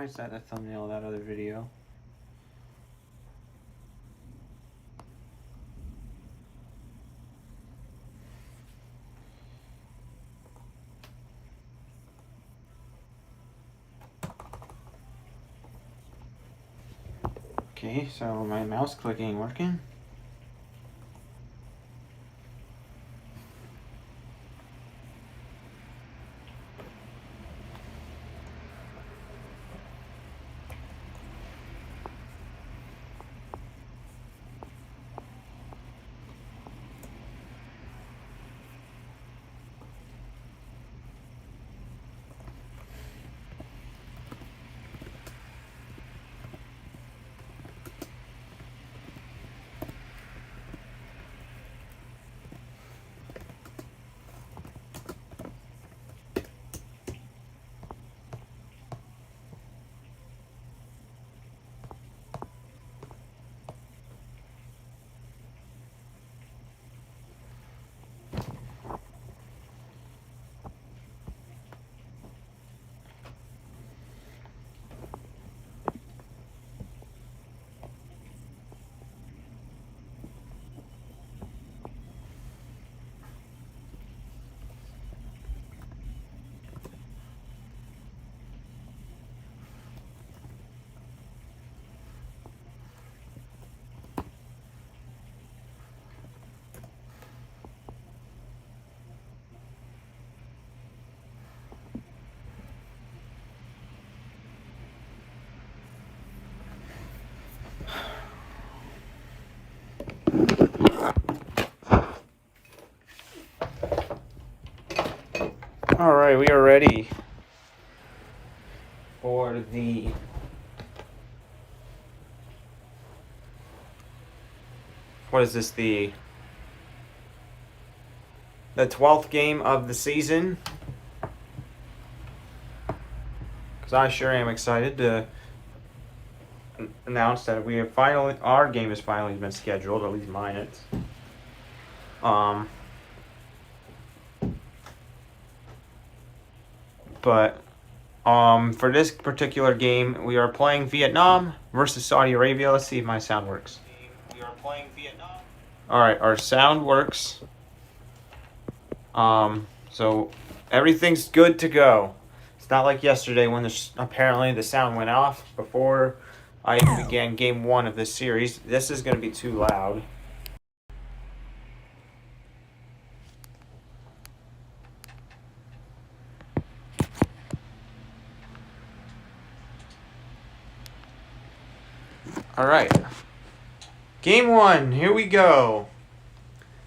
Why is that the thumbnail of that other video? Okay, so my mouse clicking working. Alright, we are ready for the what is this, the 12th game of the season, because I sure am excited to announce that we have finally, our game has finally been scheduled, at least mine is. But for this particular game, we are playing Vietnam versus Saudi Arabia. Let's see if my sound works. We are playing Vietnam. All right, our sound works. So everything's good to go. It's not like yesterday when apparently the sound went off before I began game 1 of this series. This is going to be too loud. All right. Game 1, here we go.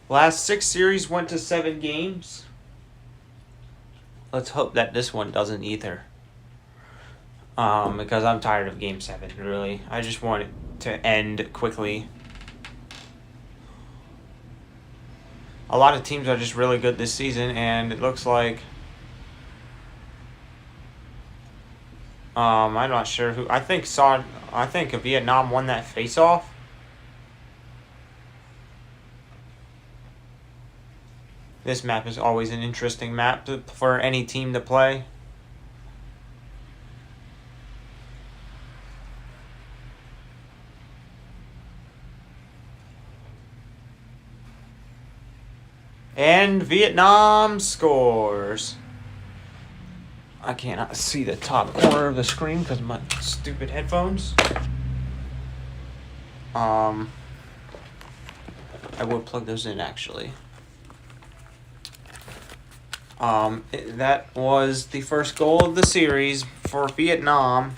Last 6 series went to 7 games. Let's hope that this one doesn't either. Because I'm tired of Game 7, really. I just want it to end quickly. A lot of teams are just really good this season, and it looks like... I'm not sure who... I think Vietnam won that face-off. This map is always an interesting map for any team to play. And Vietnam scores. I cannot see the top corner of the screen because of my stupid headphones. I would plug those in actually. That was the first goal of the series for Vietnam.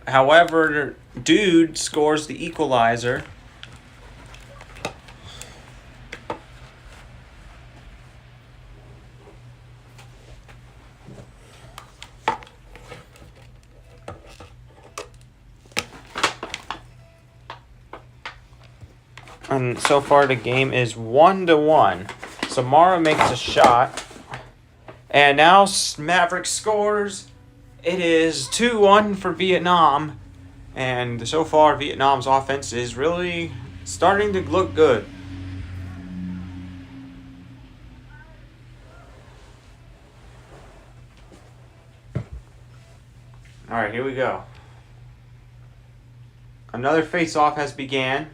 However, Dude scores the equalizer. And so far the game is 1-1. So Mara makes a shot. And now Maverick scores. It is 2-1 for Vietnam. And so far Vietnam's offense is really starting to look good. Alright, here we go. Another face-off has began.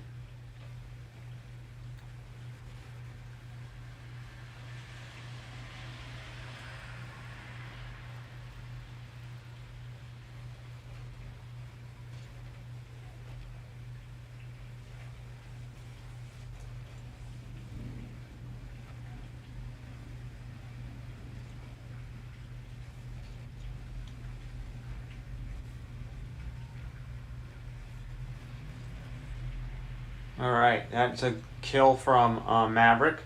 Alright, that's a kill from Maverick.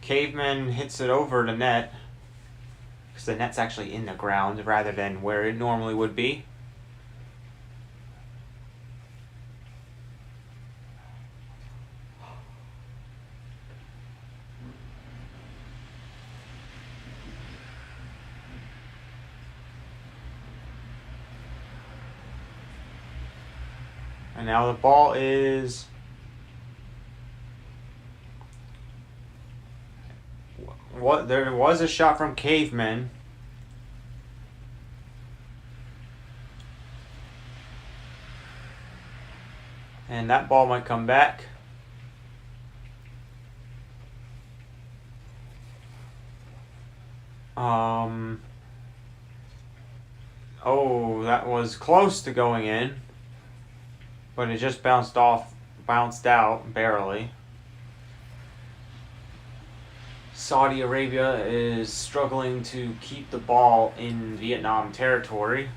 Caveman hits it over the net. Because the net's actually in the ground rather than where it normally would be. And now the ball is... There was a shot from Caveman. And that ball might come back. Oh, that was close to going in. But it just bounced out, barely. Saudi Arabia is struggling to keep the ball in Vietnam territory.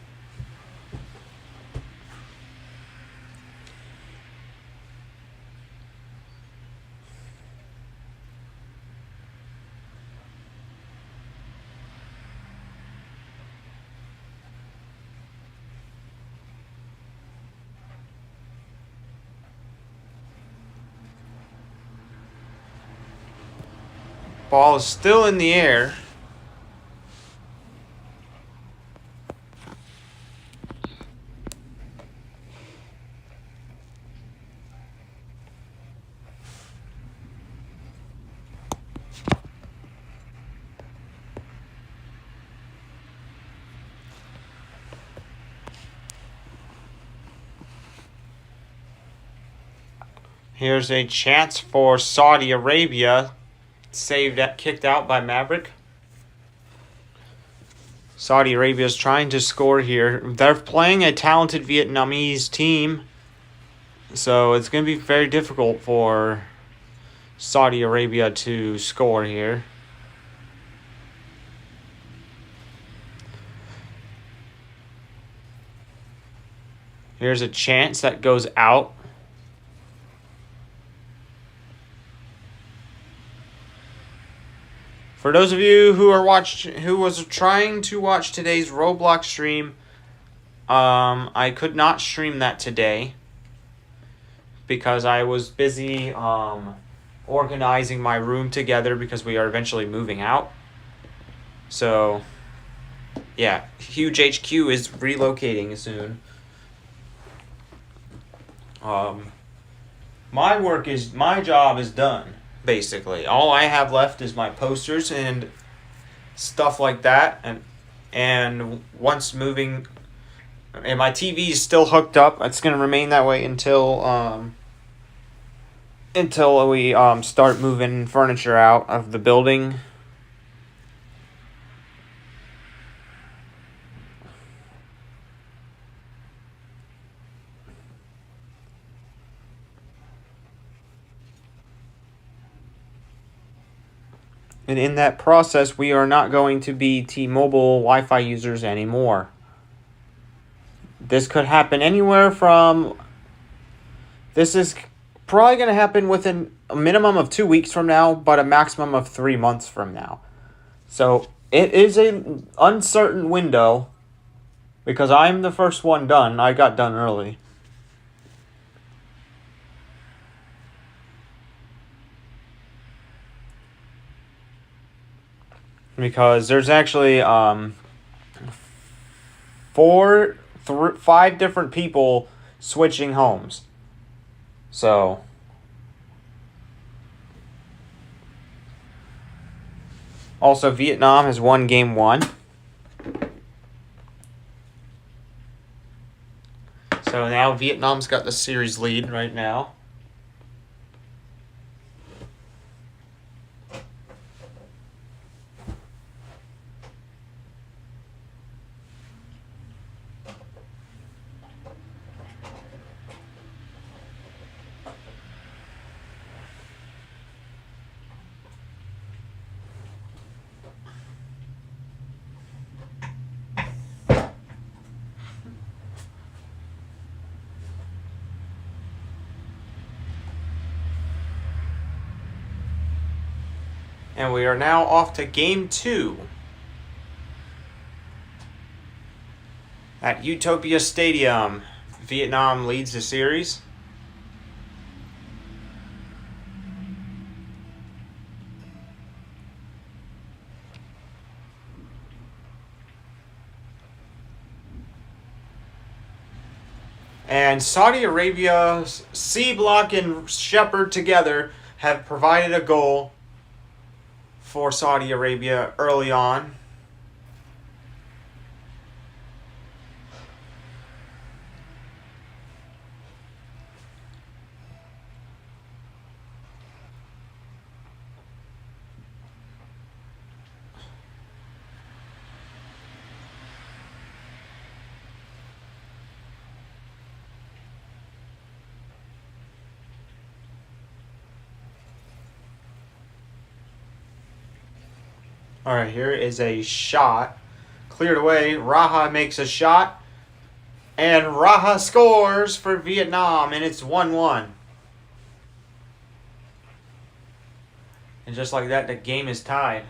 Ball is still in the air. Here's a chance for Saudi Arabia. Kicked out by Maverick. Saudi Arabia is trying to score here. They're playing a talented Vietnamese team, so it's going to be very difficult for Saudi Arabia to score here. Here's a chance that goes out. For those of you who was trying to watch today's Roblox stream, I could not stream that today because I was busy organizing my room together because we are eventually moving out. So, yeah, Huge HQ is relocating soon. My job is done. Basically, all I have left is my posters and stuff like that, and once moving, and my TV is still hooked up. It's gonna remain that way until we start moving furniture out of the building. And in that process, we are not going to be T-Mobile Wi-Fi users anymore. This could happen anywhere from... This is probably going to happen within a minimum of 2 weeks from now, but a maximum of 3 months from now. So it is an uncertain window because I'm the first one done. I got done early. Because there's actually 5 different people switching homes. So also Vietnam has won game 1. So now Vietnam's got the series lead right now. And we are now off to game 2 at Utopia Stadium. Vietnam leads the series. And Saudi Arabia's C Block and Shepard together have provided a goal for Saudi Arabia early on. All right, here is a shot. Cleared away. Raha makes a shot. And Raha scores for Vietnam, and it's 1-1. And just like that, the game is tied.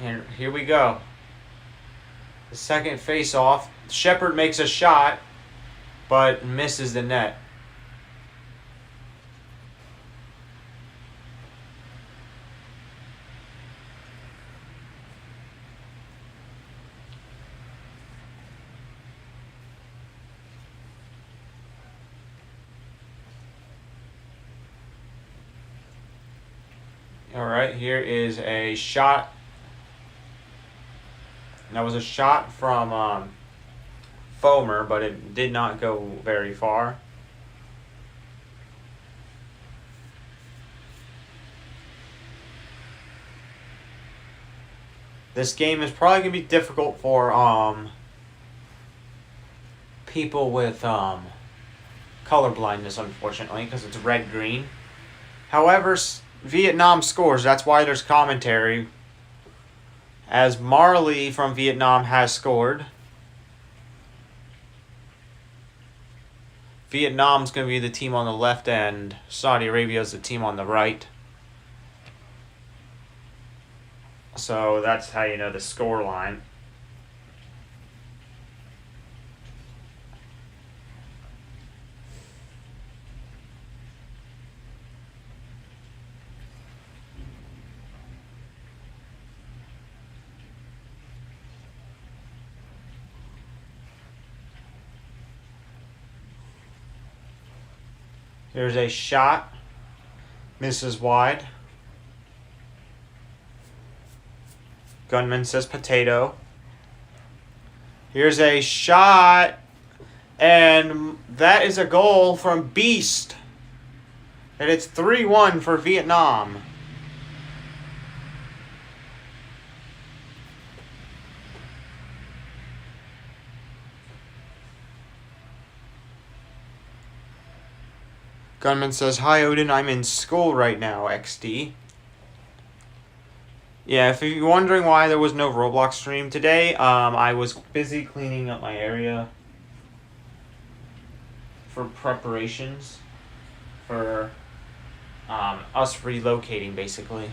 And here we go. The second face-off. Shepard makes a shot, but misses the net. All right, here is a shot. That was a shot from Fomer, but it did not go very far. This game is probably going to be difficult for people with color blindness, unfortunately, because it's red-green. However, Vietnam scores. That's why there's commentary, as Marley from Vietnam has scored. Vietnam's going to be the team on the left and Saudi Arabia is the team on the right. So that's how you know the score line. There's a shot. Misses wide. Gunman says potato. Here's a shot. And that is a goal from Beast. And it's 3-1 for Vietnam. Gunman says, "Hi Odin, I'm in school right now, XD." Yeah, if you're wondering why there was no Roblox stream today, I was busy cleaning up my area for preparations for us relocating, basically.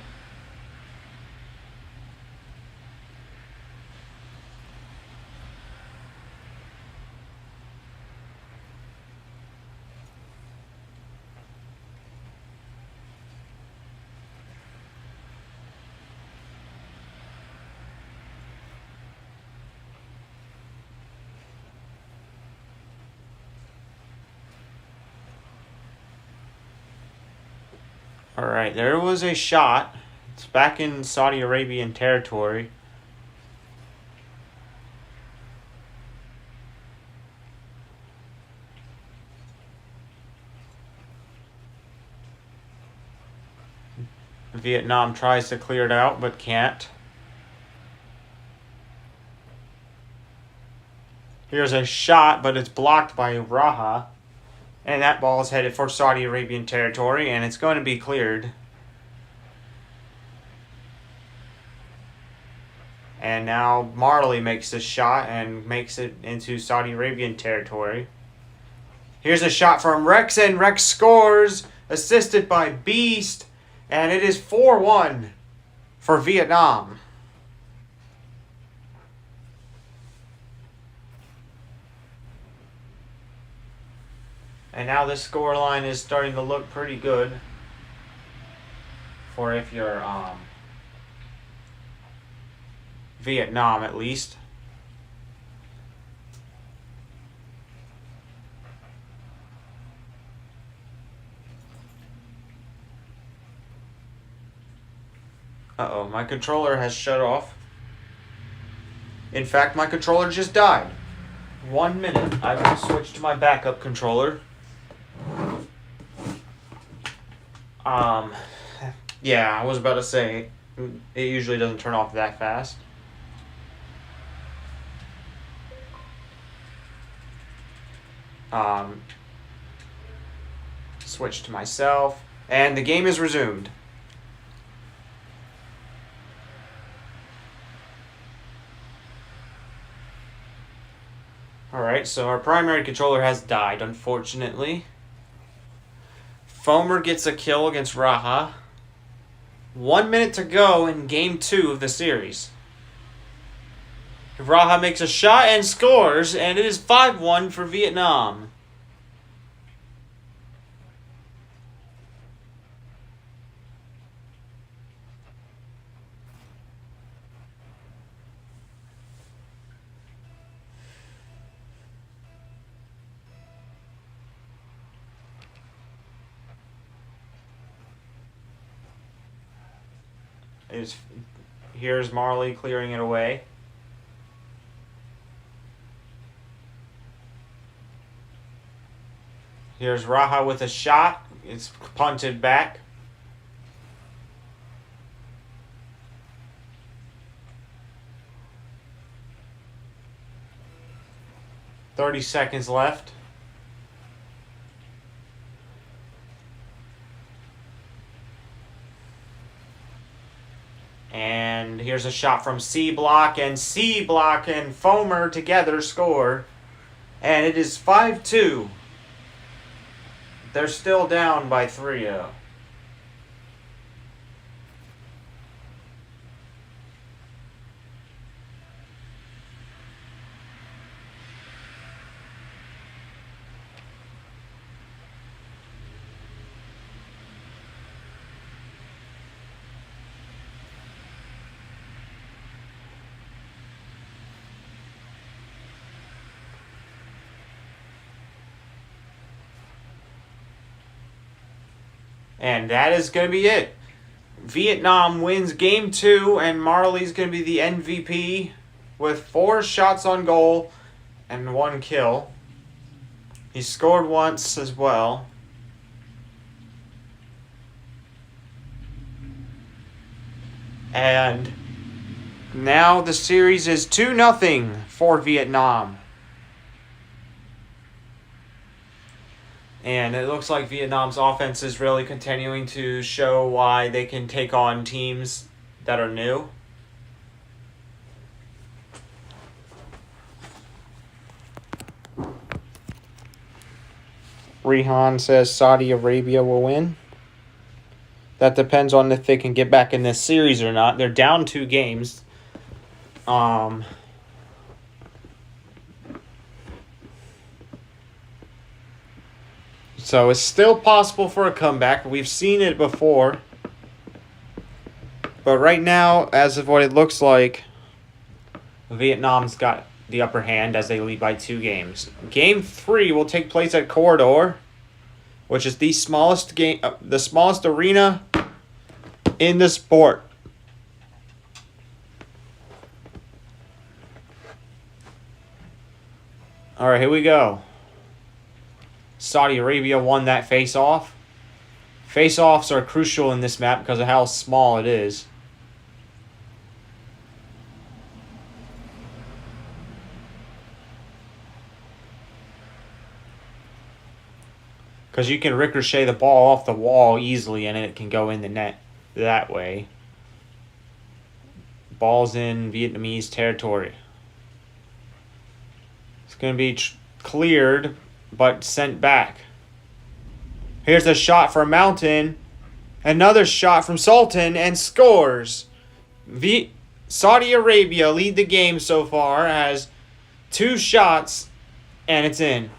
Alright, there was a shot. It's back in Saudi Arabian territory. Vietnam tries to clear it out, but can't. Here's a shot, but it's blocked by Raha. And that ball is headed for Saudi Arabian territory, and it's going to be cleared. And now Marley makes the shot and makes it into Saudi Arabian territory. Here's a shot from Rex, and Rex scores, assisted by Beast. And it is 4-1 for Vietnam. And now this scoreline is starting to look pretty good for if you're Vietnam at least. Uh-oh, my controller has shut off. In fact, my controller just died. 1 minute. I will switch to my backup controller. Yeah, I was about to say, it usually doesn't turn off that fast. Switch to myself, and the game is resumed. Alright, so our primary controller has died, unfortunately. Foamer gets a kill against Raha. 1 minute to go in Game 2 of the series. Raha makes a shot and scores, and it is 5-1 for Vietnam. Here's Marley clearing it away. Here's Raha with a shot. It's punted back. "30 seconds left. And here's a shot from C-Block, and C-Block and Foamer together score. And it is 5-2. They're still down by 3-0. And that is going to be it. Vietnam wins Game 2, and Marley's going to be the MVP with 4 shots on goal and 1 kill. He scored once as well. And now the series is 2-0 for Vietnam. And it looks like Vietnam's offense is really continuing to show why they can take on teams that are new. Rehan says Saudi Arabia will win. That depends on if they can get back in this series or not. They're down 2 games. So it's still possible for a comeback. We've seen it before. But right now, as of what it looks like, Vietnam's got the upper hand as they lead by 2 games. Game 3 will take place at Corridor, which is the smallest arena in the sport. All right, here we go. Saudi Arabia won that face-off. Face-offs are crucial in this map because of how small it is. Because you can ricochet the ball off the wall easily and it can go in the net that way. Ball's in Vietnamese territory. It's going to be cleared, but sent back. Here's a shot from Mountain. Another shot from Sultan and scores. Saudi Arabia lead the game so far, has 2 shots, and it's in.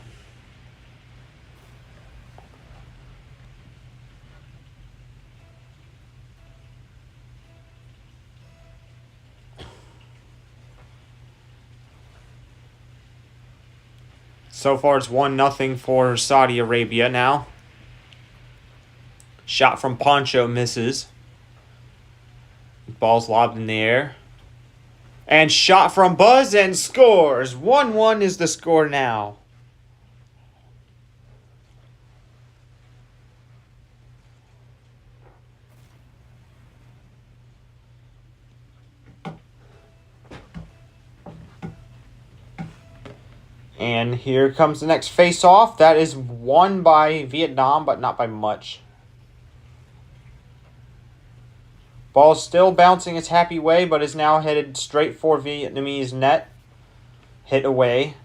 So far, it's 1-0 for Saudi Arabia now. Shot from Poncho misses. Ball's lobbed in the air. And shot from Buzz and scores. 1-1 is the score now. And here comes the next face-off. That is won by Vietnam, but not by much. Ball still bouncing its happy way, but is now headed straight for Vietnamese net. Hit away.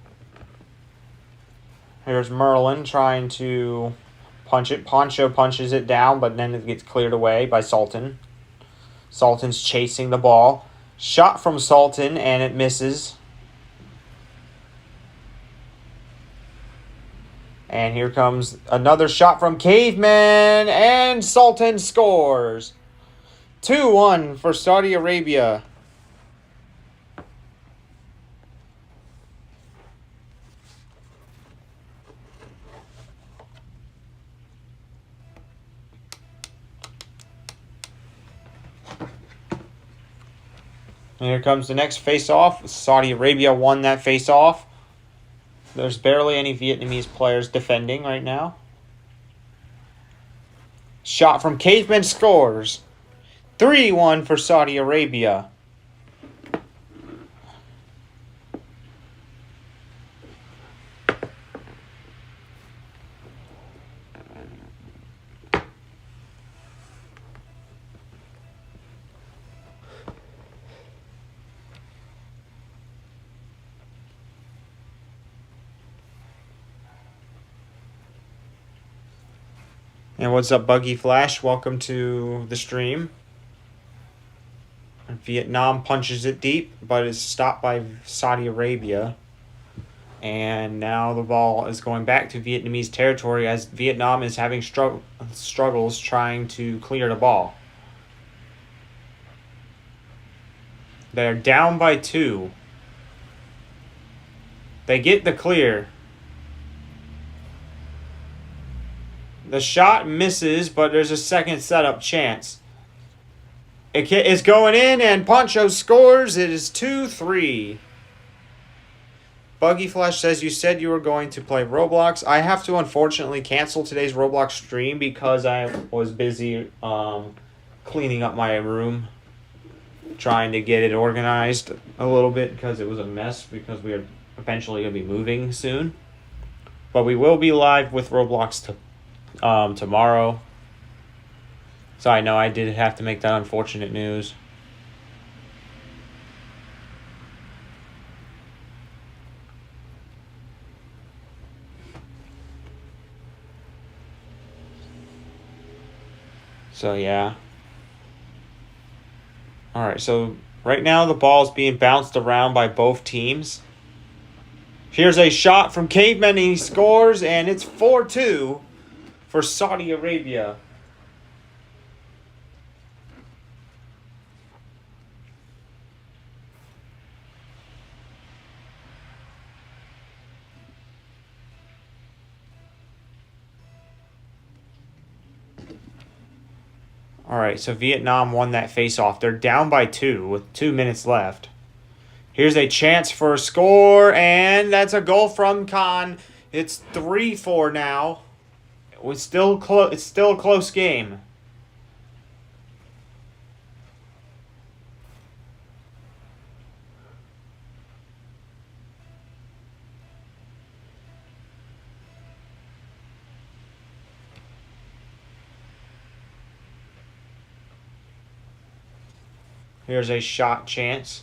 Here's Merlin trying to punch it. Poncho punches it down, but then it gets cleared away by Sultan. Sultan's chasing the ball. Shot from Sultan, and it misses. And here comes another shot from Caveman, and Sultan scores. 2-1 for Saudi Arabia. And here comes the next face-off. Saudi Arabia won that face-off. There's barely any Vietnamese players defending right now. Shot from Caveman scores. 3-1 for Saudi Arabia. And what's up, Buggy Flash? Welcome to the stream. Vietnam punches it deep, but is stopped by Saudi Arabia. And now the ball is going back to Vietnamese territory as Vietnam is having struggles trying to clear the ball. They're down by 2. They get the clear. The shot misses, but there's a second setup chance. It is going in, and Poncho scores. It is 2-3. Buggy Flash says, you said you were going to play Roblox. I have to unfortunately cancel today's Roblox stream because I was busy cleaning up my room. Trying to get it organized a little bit because it was a mess because we are eventually going to be moving soon. But we will be live with Roblox tomorrow. So I know I did have to make that unfortunate news. So yeah. Alright, so right now the ball is being bounced around by both teams. Here's a shot from Caveman, and he scores, and it's 4-2 for Saudi Arabia. All right, so Vietnam won that face-off. They're down by 2 with 2 minutes left. Here's a chance for a score, and that's a goal from Khan. It's 3-4 now. It's still a close game. Here's a shot chance.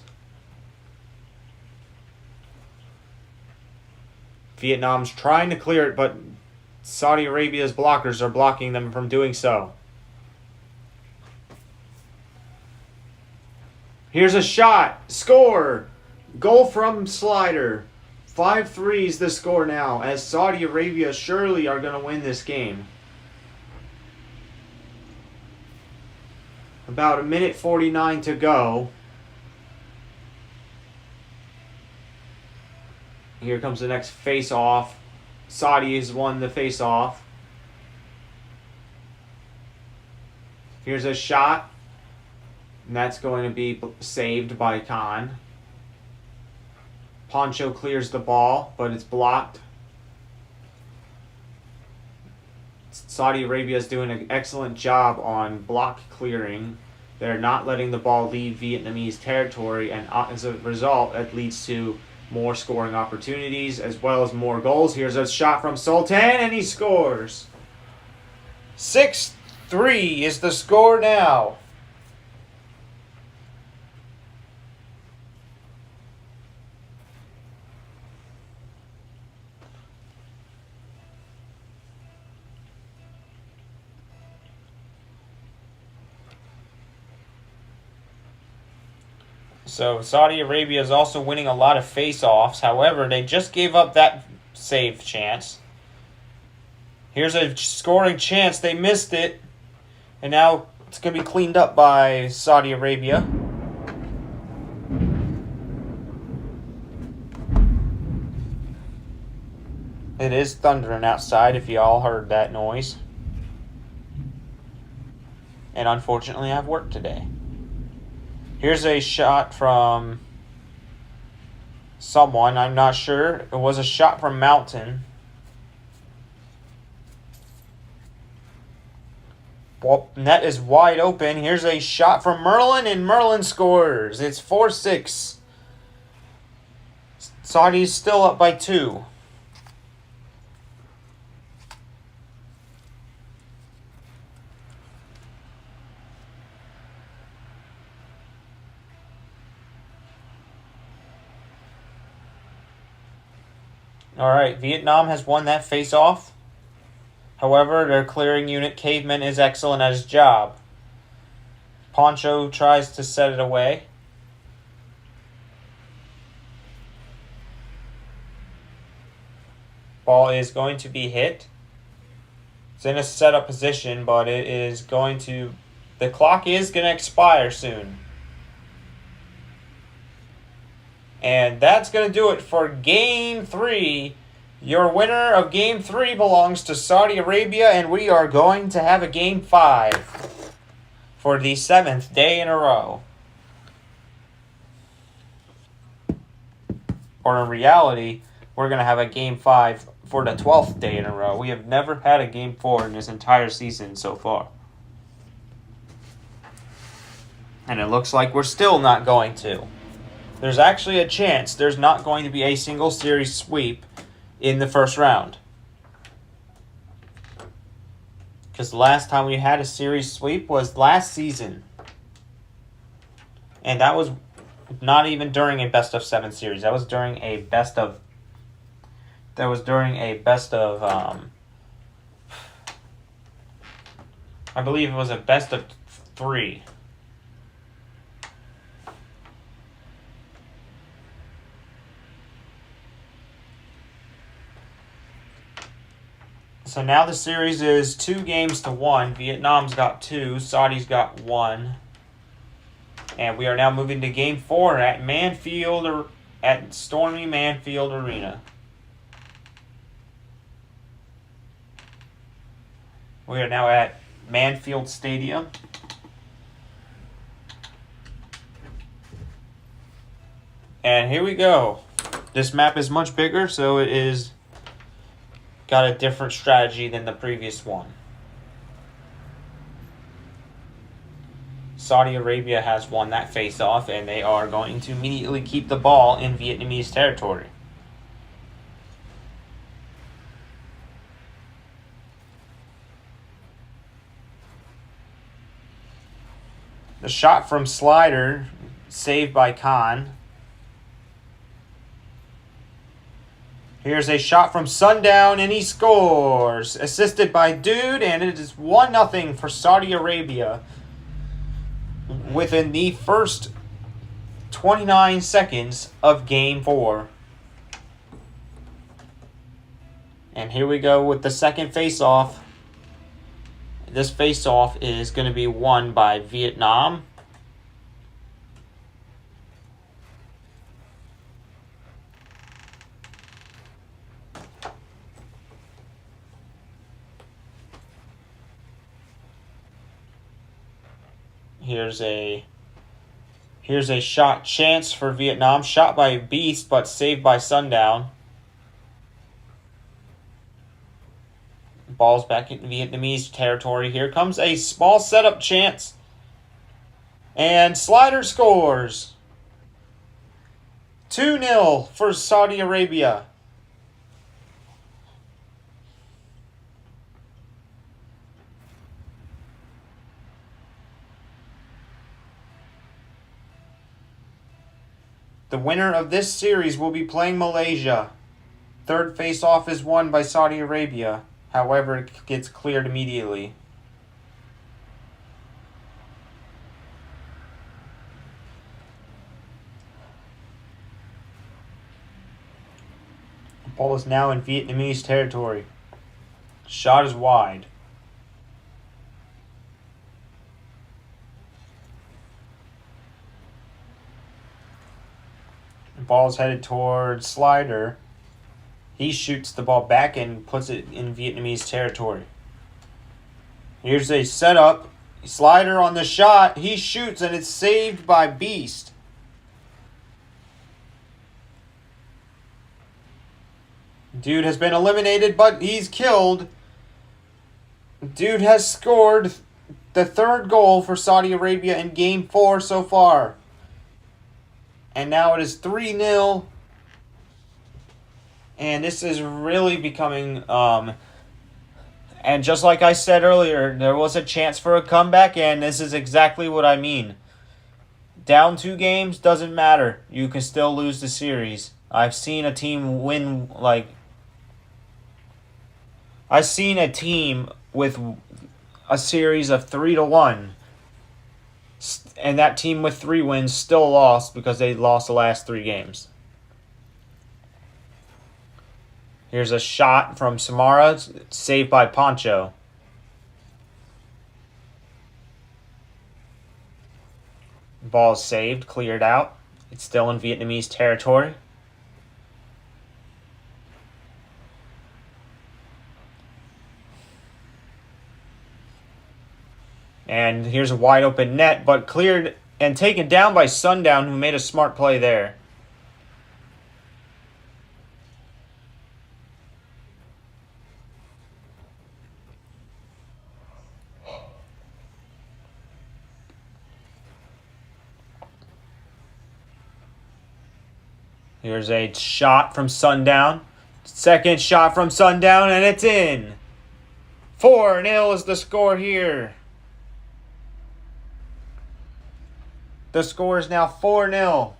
Vietnam's trying to clear it, but Saudi Arabia's blockers are blocking them from doing so. Here's a shot. Score. Goal from Slider. 5-3 is the score now, as Saudi Arabia surely are going to win this game. About 1:49 to go. Here comes the next face-off. Saudi has won the face-off. Here's a shot. And that's going to be saved by Khan. Poncho clears the ball, but it's blocked. Saudi Arabia is doing an excellent job on block clearing. They're not letting the ball leave Vietnamese territory, and as a result, that leads to more scoring opportunities as well as more goals. Here's a shot from Sultan, and he scores. 6-3 is the score now. So Saudi Arabia is also winning a lot of face-offs. However, they just gave up that save chance. Here's a scoring chance. They missed it. And now it's going to be cleaned up by Saudi Arabia. It is thundering outside, if you all heard that noise. And unfortunately, I have work today. Here's a shot from someone. I'm not sure. It was a shot from Mountain. Well, net is wide open. Here's a shot from Merlin, and Merlin scores. It's 4-6. Saudi's still up by 2. All right, Vietnam has won that face-off. However, their clearing unit, Caveman, is excellent at his job. Poncho tries to set it away. Ball is going to be hit. It's in a setup position, but it is going to... The clock is going to expire soon. And that's going to do it for Game 3. Your winner of Game 3 belongs to Saudi Arabia, and we are going to have a Game 5 for the 7th day in a row. Or in reality, we're going to have a Game 5 for the 12th day in a row. We have never had a Game 4 in this entire season so far. And it looks like we're still not going to. There's actually a chance there's not going to be a single series sweep in the first round. Because the last time we had a series sweep was last season. And that was not even during a best of 7 series. That was during a best of... I believe it was a best of 3. So now the series is 2-1. Vietnam's got 2. Saudi's got 1. And we are now moving to Game 4 at Stormy Manfield Arena. We are now at Manfield Stadium. And here we go. This map is much bigger, so it is got a different strategy than the previous one. Saudi Arabia has won that face-off, and they are going to immediately keep the ball in Vietnamese territory. The shot from Slider, saved by Khan. Here's a shot from Sundown, and he scores. Assisted by Dude, and it is 1-0 for Saudi Arabia within the first 29 seconds of Game 4. And here we go with the second face-off. This face-off is going to be won by Vietnam. Here's a shot chance for Vietnam. Shot by Beast, but saved by Sundown. Ball's back in Vietnamese territory. Here comes a small setup chance. And Slider scores. 2-0 for Saudi Arabia. The winner of this series will be playing Malaysia. Third face-off is won by Saudi Arabia. However, it gets cleared immediately. The ball is now in Vietnamese territory. Shot is wide. The ball is headed towards Slider. He shoots the ball back and puts it in Vietnamese territory. Here's a setup. Slider on the shot. He shoots and it's saved by Beast. Dude has been eliminated, but he's killed. Dude has scored the third goal for Saudi Arabia in Game 4 so far. And now it is 3-0. And this is really becoming, and just like I said earlier, there was a chance for a comeback, and this is exactly what I mean. Down 2 games, doesn't matter. You can still lose the series. I've seen a team win, I've seen a team with a series of 3-1, and that team with 3 wins still lost because they lost the last 3 games. Here's a shot from Samara, saved by Poncho. Ball is saved, cleared out. It's still in Vietnamese territory. And here's a wide open net, but cleared and taken down by Sundown, who made a smart play there. Here's a shot from Sundown. Second shot from Sundown, and it's in. 4-0 is the score here. The score is now 4-0.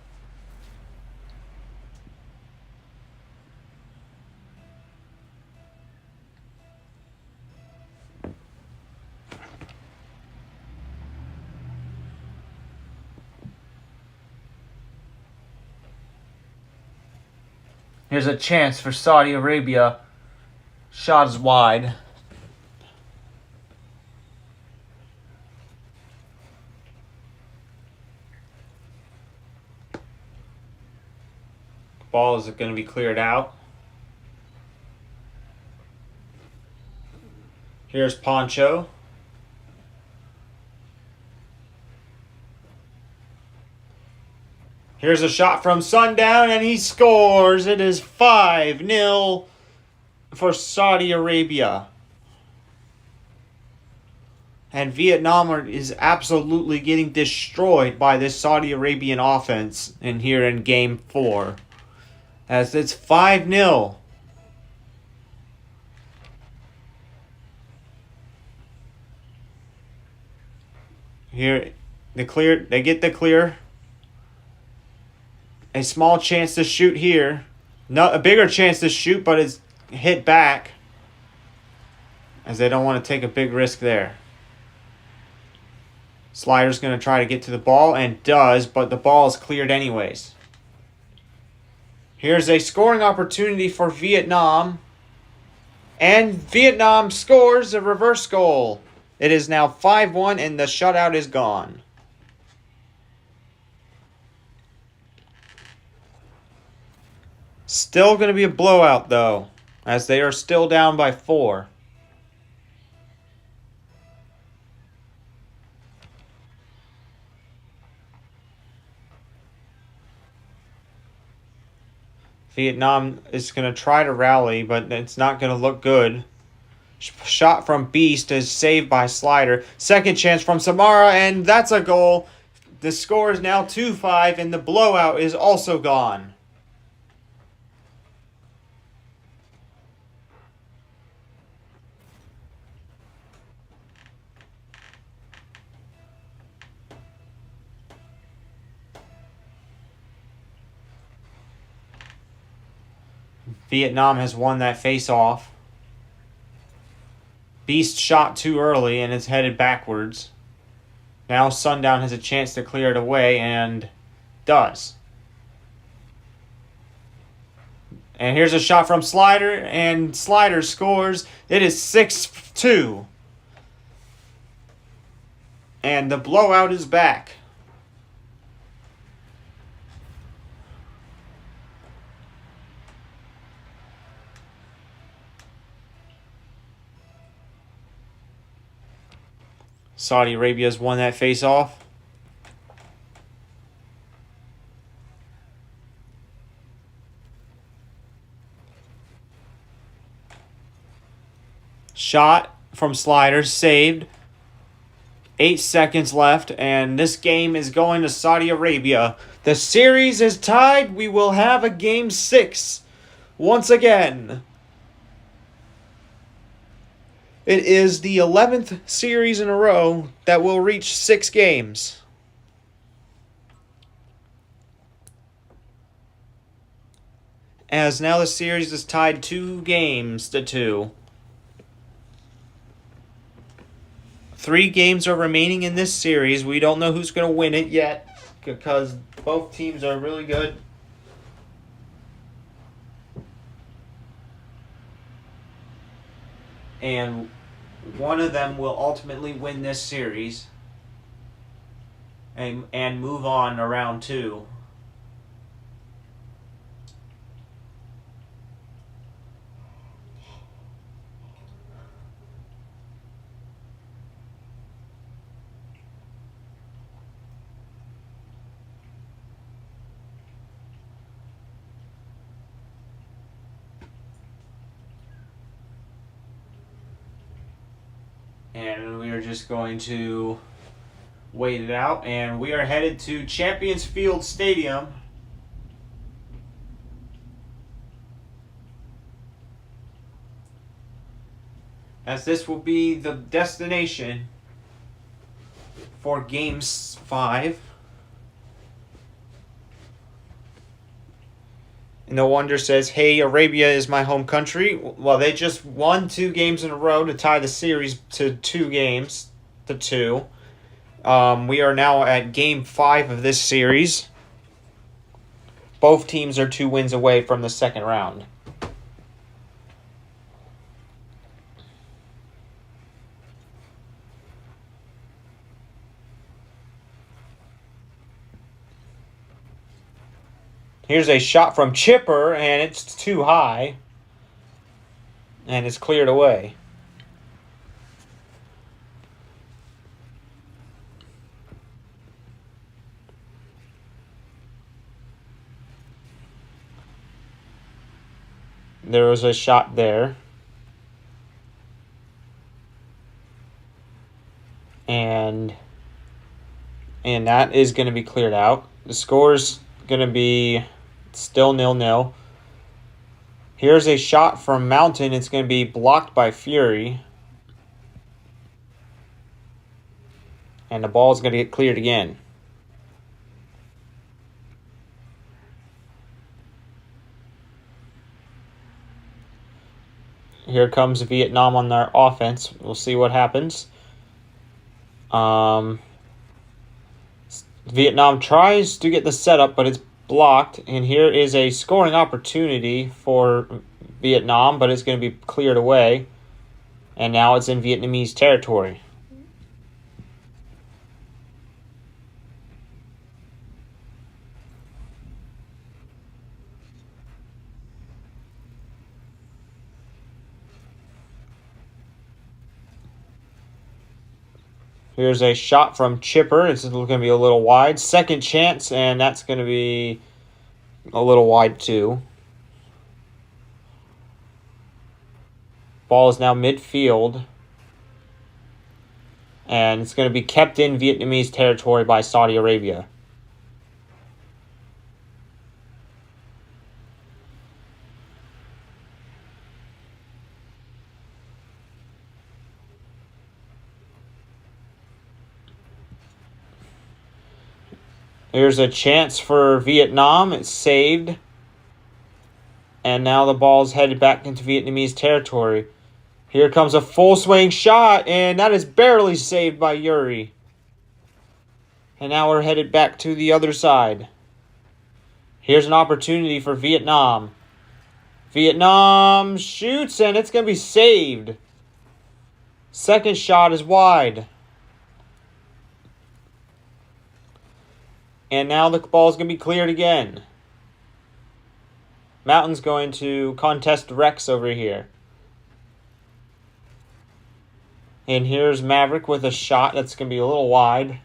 Here's a chance for Saudi Arabia. Shot is wide. Ball is going to be cleared out. Here's Poncho. Here's a shot from Sundown, and he scores. It is 5-0 for Saudi Arabia. And Vietnam is absolutely getting destroyed by this Saudi Arabian offense in here in Game 4. As it's 5-0. Here, they get the clear. A small chance to shoot here. No, a bigger chance to shoot, but it's hit back. As they don't want to take a big risk there. Slider's going to try to get to the ball, and does, but the ball is cleared anyways. Here's a scoring opportunity for Vietnam. And Vietnam scores a reverse goal. It is now 5-1, and the shutout is gone. Still going to be a blowout, though, as they are still down by 4. Vietnam is going to try to rally, but it's not going to look good. Shot from Beast is saved by Slider. Second chance from Samara, and that's a goal. The score is now 2-5, and the blowout is also gone. Vietnam has won that face-off. Beast shot too early and it's headed backwards. Now Sundown has a chance to clear it away and does. And here's a shot from Slider, and Slider scores. It is 6-2. And the blowout is back. Saudi Arabia has won that face-off. Shot from Slider, saved. 8 seconds left, and this game is going to Saudi Arabia. The series is tied. We will have a Game 6 once again. It is the 11th series in a row that will reach 6 games. As now the series is tied 2-2. 3 games are remaining in this series. We don't know who's going to win it yet because both teams are really good. And one of them will ultimately win this series and move on to round 2. And we are just going to wait it out. And we are headed to Champions Field Stadium. As this will be the destination for Game 5. No Wonder says, hey, Arabia is my home country. Well, they just won 2 games in a row to tie the series to 2 games to 2. We are now at Game 5 of this series. Both teams are 2 wins away from the second round. Here's a shot from Chipper, and it's too high. And it's cleared away. there was a shot there. And that is going to be cleared out. The score's going to be still 0-0. Here's a shot from Mountain. It's going to be blocked by Fury. And the ball is going to get cleared again. Here comes Vietnam on their offense. We'll see what happens. Vietnam tries to get the setup, but it's blocked. And here is a scoring opportunity for Vietnam, but it's going to be cleared away. And now it's in Vietnamese territory. Here's a shot from Chipper. It's going to be a little wide. Second chance, and that's going to be a little wide too. Ball is now midfield. And it's going to be kept in Vietnamese territory by Saudi Arabia. Here's a chance for Vietnam. It's saved. And now the ball's headed back into Vietnamese territory. Here comes a full swing shot, and that is barely saved by Yuri. And now we're headed back to the other side. Here's an opportunity for Vietnam. Vietnam shoots, and it's going to be saved. Second shot is wide. And now the ball is going to be cleared again. Mountain's going to contest Rex over here. And here's Maverick with a shot that's going to be a little wide.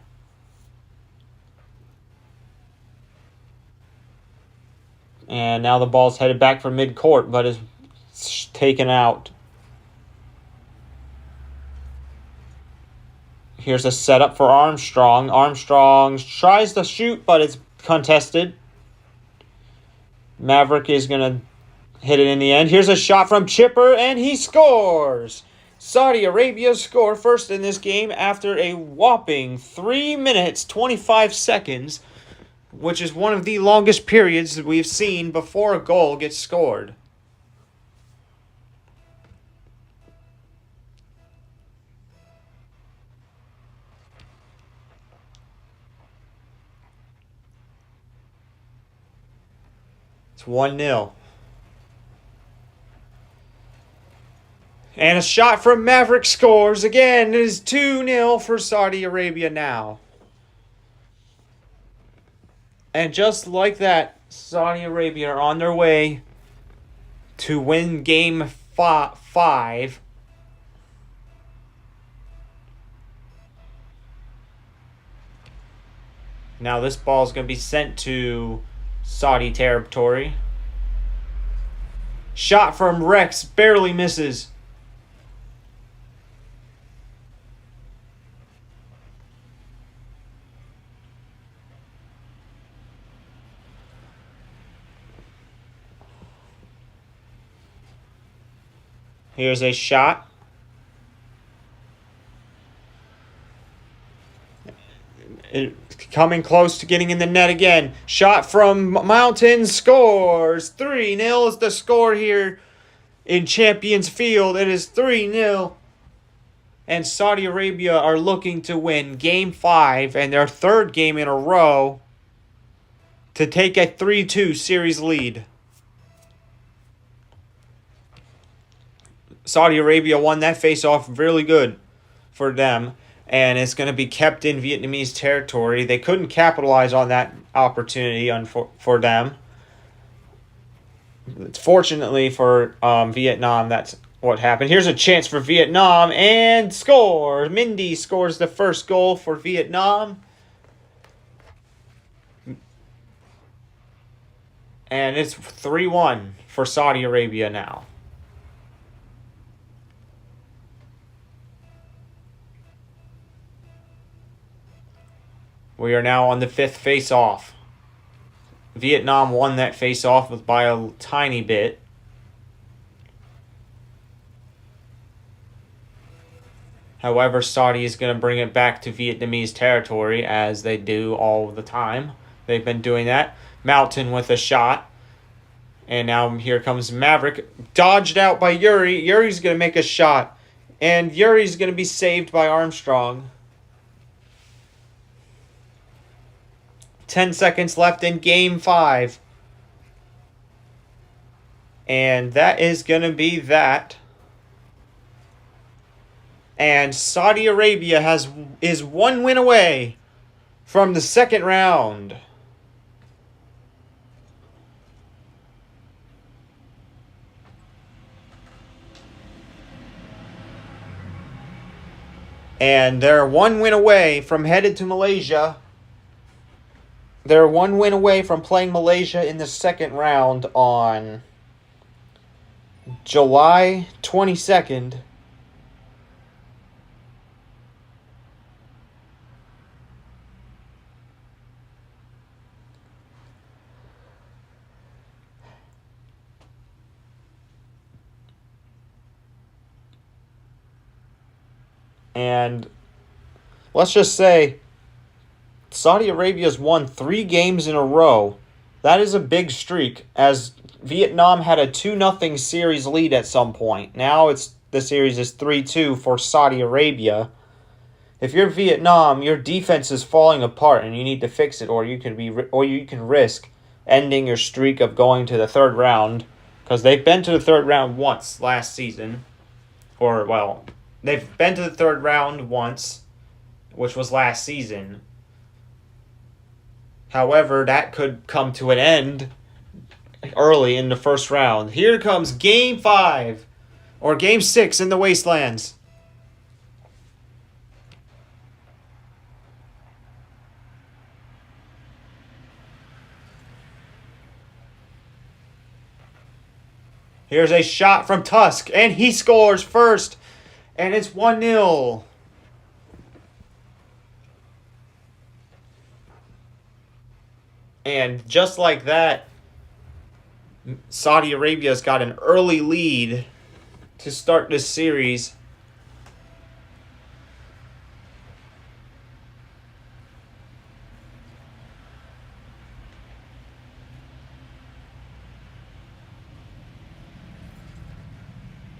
And now the ball's headed back for mid-court, but is taken out. Here's a setup for Armstrong. Armstrong tries to shoot, but it's contested. Maverick is going to hit it in the end. Here's a shot from Chipper, and he scores! Saudi Arabia score first in this game after a whopping 3 minutes, 25 seconds, which is one of the longest periods that we've seen before a goal gets scored. It's 1-0. And a shot from Maverick scores. Again, it is 2-0 for Saudi Arabia now. And just like that, Saudi Arabia are on their way to win game 5. Now this ball is going to be sent to Saudi territory. Shot from Rex barely misses. Here's a shot. Coming close to getting in the net again. Shot from Mountain, scores. 3-0 is the score here in Champions Field. It is 3-0. And Saudi Arabia are looking to win Game 5 and their third game in a row to take a 3-2 series lead. Saudi Arabia won that face-off really good for them. And it's going to be kept in Vietnamese territory. They couldn't capitalize on that opportunity for them. Fortunately for Vietnam, that's what happened. Here's a chance for Vietnam, and scores. Mindy scores the first goal for Vietnam. And it's 3-1 for Saudi Arabia now. We are now on the 5th face-off. Vietnam won that face-off by a tiny bit. However, Saudi is going to bring it back to Vietnamese territory, as they do all the time. They've been doing that. Mountain with a shot. And now here comes Maverick. Dodged out by Yuri. Yuri's going to make a shot. And Yuri's going to be saved by Armstrong. 10 seconds left in Game 5. And that is going to be that. And Saudi Arabia is 1 win away from the second round. And they're 1 win away from headed to Malaysia. They're 1 win away from playing Malaysia in the second round on July 22nd. And let's just say Saudi Arabia's won 3 games in a row. That is a big streak, as Vietnam had a 2-0 series lead at some point. Now the series is 3-2 for Saudi Arabia. If you're Vietnam, your defense is falling apart and you need to fix it, or you can risk ending your streak of going to the third round, because they've been to the third round once last season. They've been to the third round once, which was last season. However, that could come to an end early in the first round. Here comes Game 5, or Game 6 in the Wastelands. Here's a shot from Tusk, and he scores first. And it's 1-0. And just like that, Saudi Arabia's got an early lead to start this series.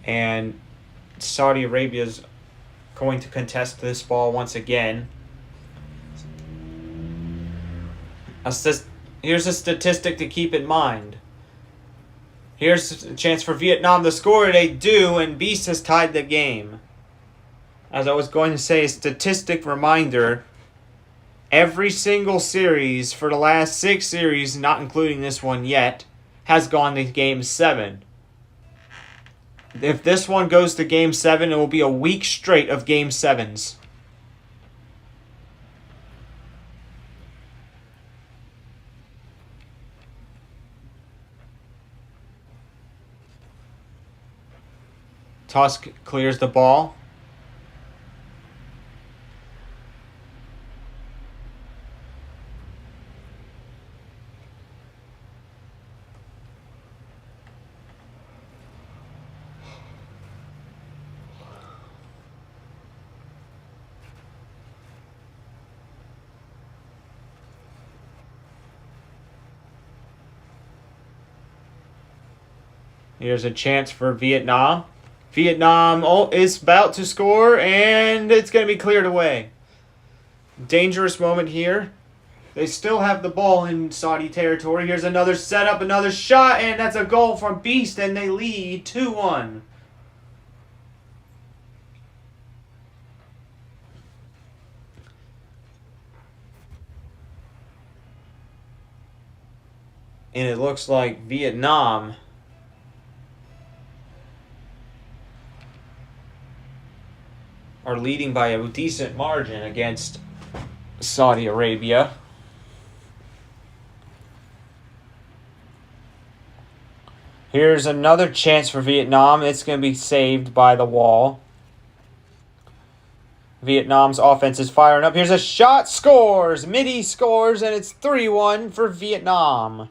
And Saudi Arabia's going to contest this ball once again. Here's a statistic to keep in mind. Here's a chance for Vietnam to score. They do, and Beast has tied the game. As I was going to say, a statistic reminder. Every single series for the last 6 series, not including this one yet, has gone to Game 7. If this one goes to Game 7, it will be a week straight of Game 7s. Tusk clears the ball. Here's a chance for Vietnam. Vietnam is about to score, and it's going to be cleared away. Dangerous moment here. They still have the ball in Saudi territory. Here's another setup, another shot, and that's a goal from Beast, and they lead 2-1. And it looks like Vietnam are leading by a decent margin against Saudi Arabia. Here's another chance for Vietnam. It's going to be saved by the wall. Vietnam's offense is firing up. Here's a shot. Scores. Midi scores, and it's 3-1 for Vietnam.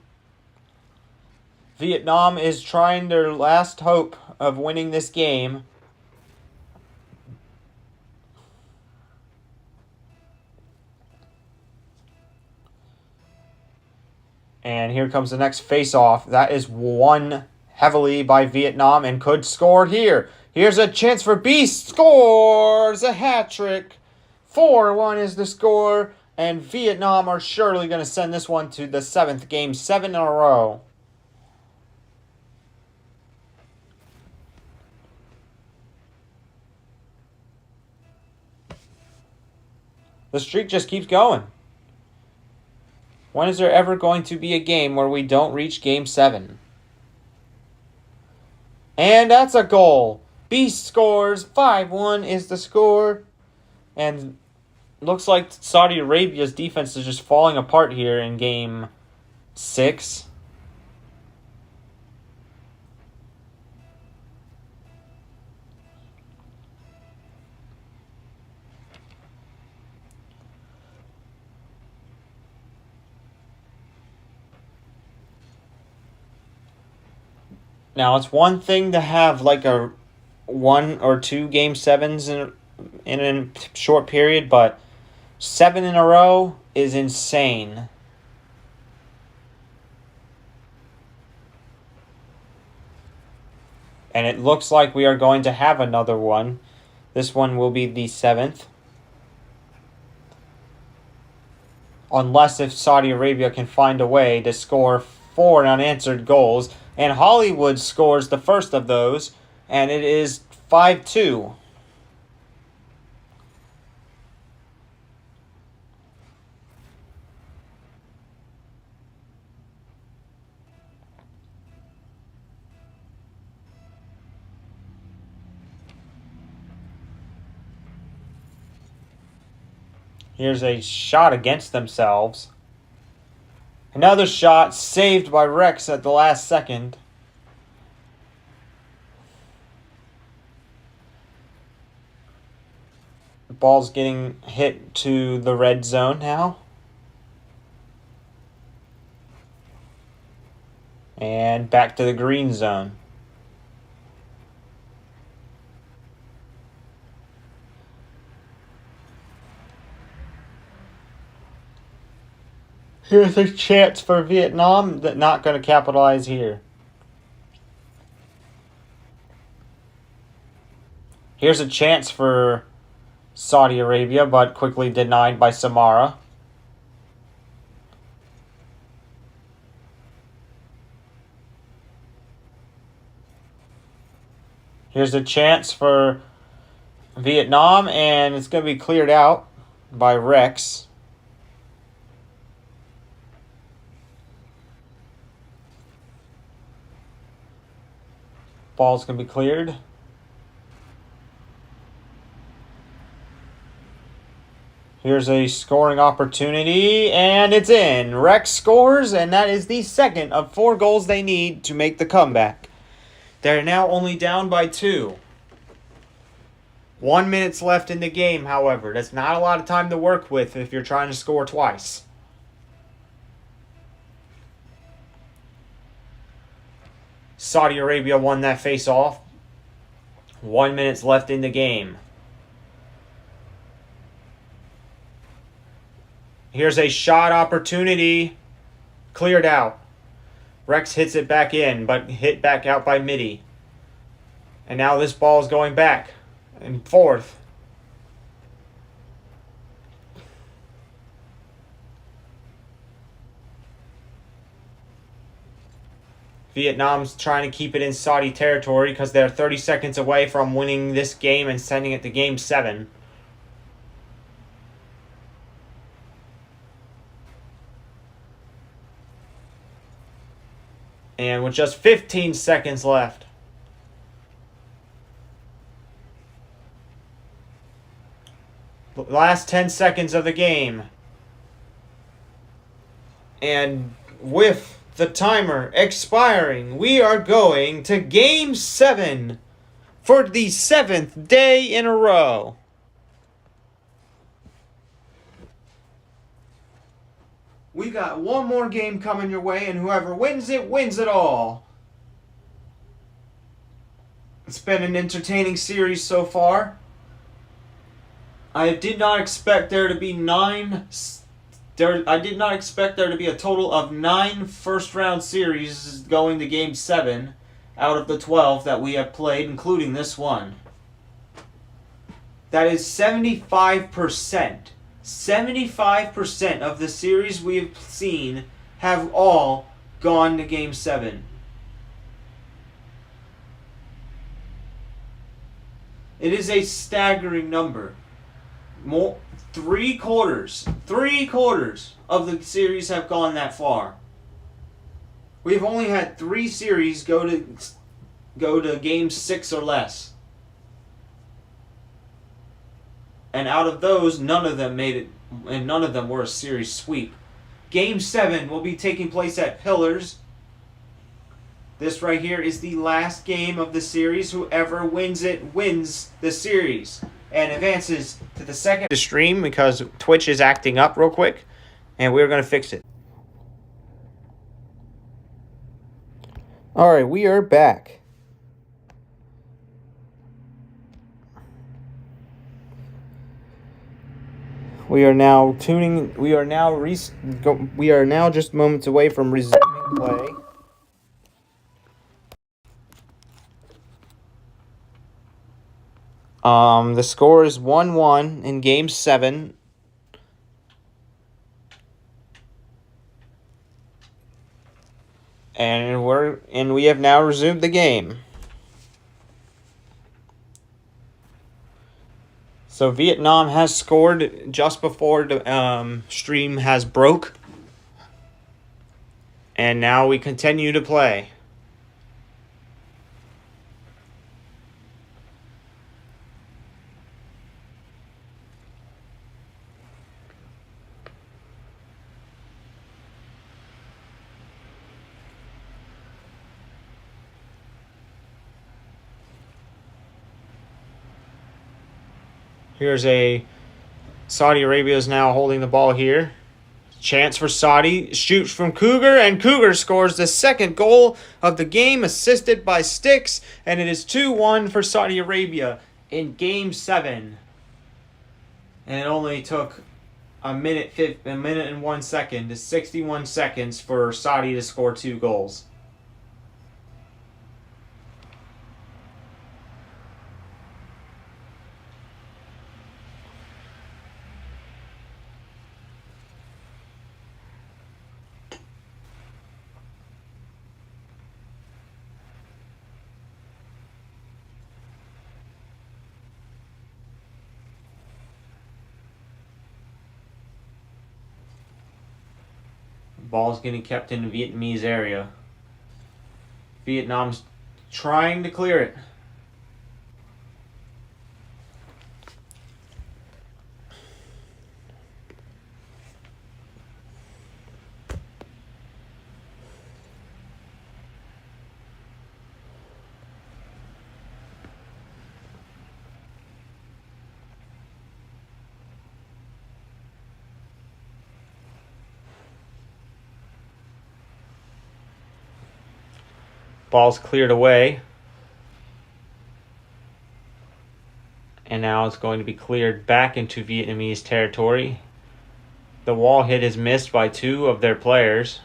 Vietnam is trying their last hope of winning this game. And here comes the next face-off. That is won heavily by Vietnam and could score here. Here's a chance for Beast. Scores a hat trick. 4-1 is the score. And Vietnam are surely going to send this one to the 7th game, 7 in a row. The streak just keeps going. When is there ever going to be a game where we don't reach game 7? And that's a goal. Beast scores. 5-1 is the score. And looks like Saudi Arabia's defense is just falling apart here in game 6. Now, it's one thing to have like a 1 or 2 game 7s in a short period, but 7 in a row is insane. And it looks like we are going to have another one. This one will be the 7th. Unless if Saudi Arabia can find a way to score 4 unanswered goals. And Hollywood scores the first of those. And it is 5-2. Here's a shot against themselves. Another shot saved by Rex at the last second. The ball's getting hit to the red zone now. And back to the green zone. Here's a chance for Vietnam that not going to capitalize here. Here's a chance for Saudi Arabia, but quickly denied by Samara. Here's a chance for Vietnam, and it's going to be cleared out by Rex. Ball's going to be cleared. Here's a scoring opportunity, and it's in. Rex scores, and that is the second of 4 goals they need to make the comeback. They're now only down by 2. 1 minute left in the game, however. That's not a lot of time to work with if you're trying to score twice. Saudi Arabia won that face-off. 1 minute left in the game. Here's a shot opportunity. Cleared out. Rex hits it back in, but hit back out by Midi. And now this ball is going back and forth. Vietnam's trying to keep it in Saudi territory because they're 30 seconds away from winning this game and sending it to game 7. And with just 15 seconds left. The last 10 seconds of the game. And whiff the timer expiring. We are going to Game 7 for the 7th day in a row. We got one more game coming your way, and whoever wins it all. It's been an entertaining series so far. I did not expect there to be I did not expect there to be a total of 9 first-round series going to Game 7 out of the 12 that we have played, including this one. That is 75%. 75% of the series we have seen have all gone to Game 7. It is a staggering number. Three quarters of the series have gone that far. We've only had 3 series go to Game 6 or less. And out of those, none of them made it, and none of them were a series sweep. Game 7 will be taking place at Pillars. This right here is the last game of the series. Whoever wins it wins the series and advances to the second stream, because Twitch is acting up real quick, and we're going to fix it. All right, we are back. We are now just moments away from resuming play. The score is 1-1 in Game 7. And we have now resumed the game. So Vietnam has scored just before the stream has broke. And now we continue to play. Saudi Arabia is now holding the ball here. Chance for Saudi, shoots from Cougar, and Cougar scores the second goal of the game, assisted by Sticks, and it is 2-1 for Saudi Arabia in Game 7. And it only took a minute and 1 second to 61 seconds for Saudi to score 2 goals. Ball's getting kept in the Vietnamese area. Vietnam's trying to clear it. Ball's cleared away. And now it's going to be cleared back into Vietnamese territory. The wall hit is missed by 2 of their players.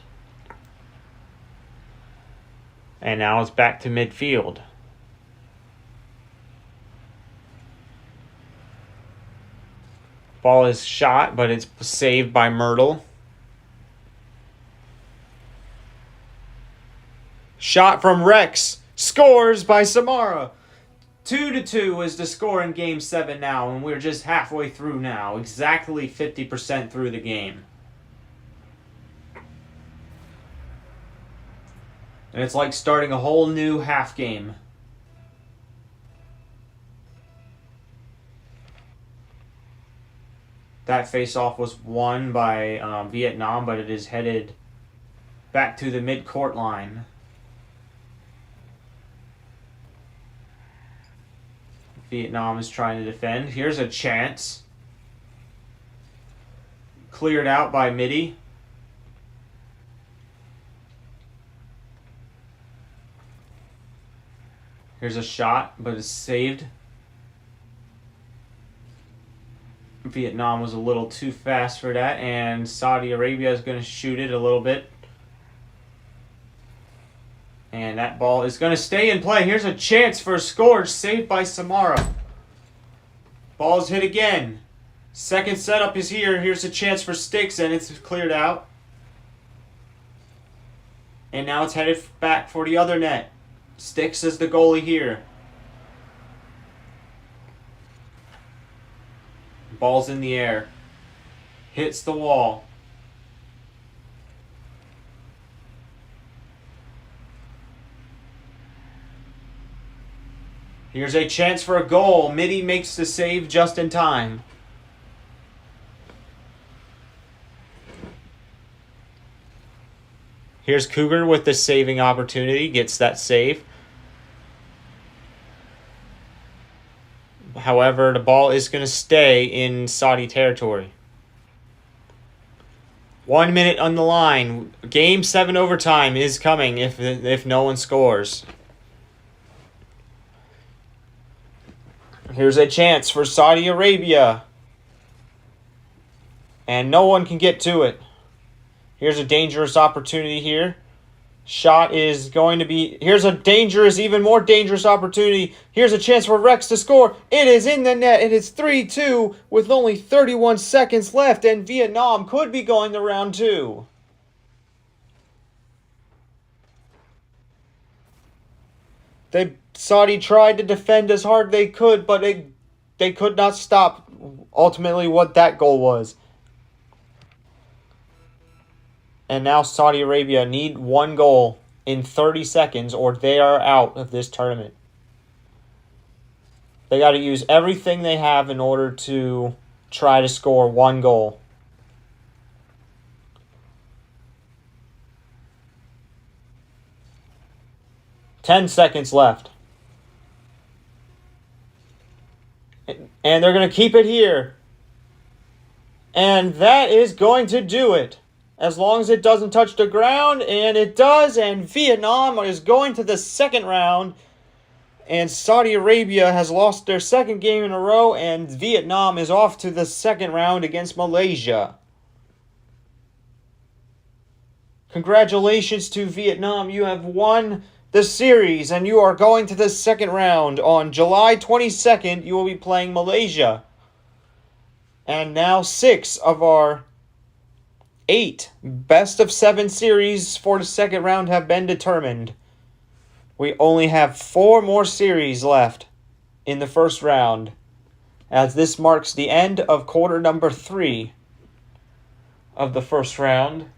And now it's back to midfield. Ball is shot, but it's saved by Myrtle. Shot from Rex. Scores by Samara. 2-2 is the score in Game 7 now, and we're just halfway through now. Exactly 50% through the game. And it's like starting a whole new half game. That face-off was won by Vietnam, but it is headed back to the mid-court line. Vietnam is trying to defend. Here's a chance. Cleared out by Midi. Here's a shot, but it's saved. Vietnam was a little too fast for that, and Saudi Arabia is going to shoot it a little bit. And that ball is going to stay in play. Here's a chance for a score, saved by Samara. Ball's hit again. Second setup is here. Here's a chance for Sticks, and it's cleared out. And now it's headed back for the other net. Sticks is the goalie here. Ball's in the air. Hits the wall. Here's a chance for a goal. Midi makes the save just in time. Here's Cougar with the saving opportunity. Gets that save. However, the ball is going to stay in Saudi territory. 1 minute on the line. Game 7 overtime is coming if no one scores. Here's a chance for Saudi Arabia. And no one can get to it. Here's a dangerous opportunity here. Shot is going to be... Here's a dangerous, even more dangerous opportunity. Here's a chance for Rex to score. It is in the net. It is 3-2 with only 31 seconds left. And Vietnam could be going to round 2. Saudi tried to defend as hard they could, but they could not stop ultimately what that goal was. And now Saudi Arabia need 1 goal in 30 seconds or they are out of this tournament. They got to use everything they have in order to try to score 1 goal. Ten seconds left. And they're going to keep it here. And that is going to do it. As long as it doesn't touch the ground, and it does, and Vietnam is going to the second round, and Saudi Arabia has lost their second game in a row, and Vietnam is off to the second round against Malaysia. Congratulations to Vietnam, you have won the series, and you are going to the second round. On July 22nd, you will be playing Malaysia. And now 6 of our 8 best-of-7 series for the second round have been determined. We only have 4 more series left in the first round, as this marks the end of quarter number 3 of the first round.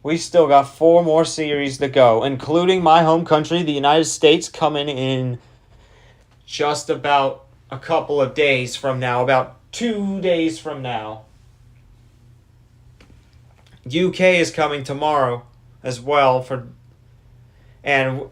We still got 4 more series to go, including my home country, the United States, coming in just about a couple of days from now, about 2 days from now. UK is coming tomorrow as well, and